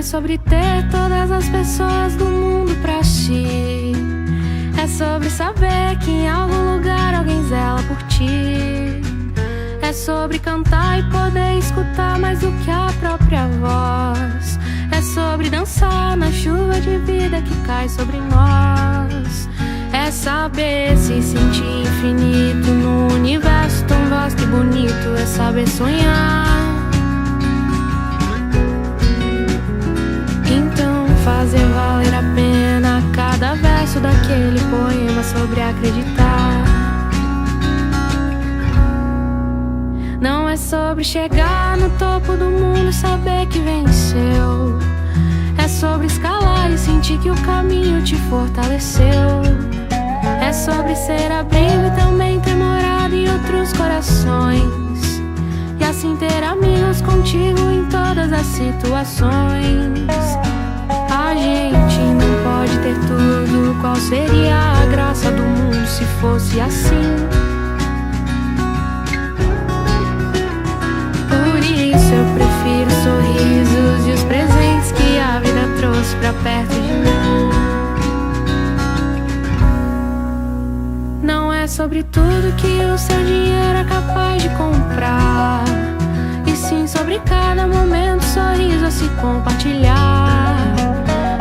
sobre ter todas as pessoas do mundo pra ti. É sobre saber que em algum lugar alguém zela por ti. É sobre cantar e poder escutar mais do que a própria voz. É sobre dançar na chuva de vida que cai sobre nós. É saber se sentir infinito no universo tão vasto e bonito. É saber sonhar. Então fazer valer a pena cada verso daquele poema sobre acreditar. Não é sobre chegar no topo do mundo e saber que venceu. É sobre escalar e sentir que o caminho te fortaleceu. É sobre ser abrigo e também ter morado em outros corações. E assim ter amigos contigo em todas as situações. A gente não pode ter tudo. Qual seria a graça do mundo se fosse assim? Por isso eu prefiro os sorrisos e os presentes que a vida trouxe pra perto de mim. Não é sobre tudo que o seu dinheiro é capaz de comprar, e sim sobre cada momento, sorriso a se compartilhar.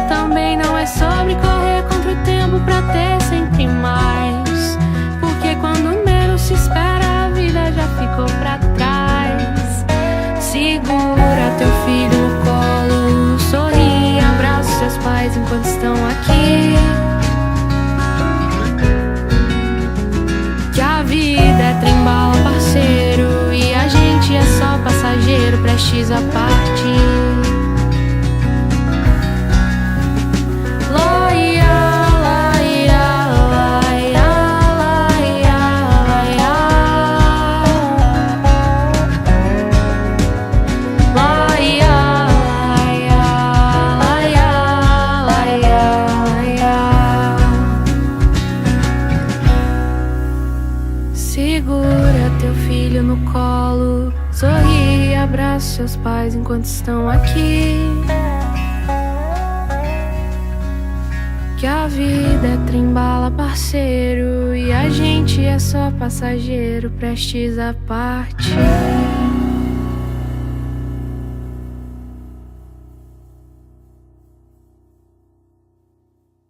Também não é sobre correr contra o tempo pra ter sempre mais, porque quando menos se espera a vida já ficou pra trás. Segura teu filho no colo, sorri, abraça seus pais enquanto estão aqui. Que a vida é trem-bala, parceiro, e a gente é só passageiro, prestes a partir. Segura teu filho no colo, sorri, abraça seus pais enquanto estão aqui. Que a vida é trem-bala, parceiro, e a gente é só passageiro, prestes a partir.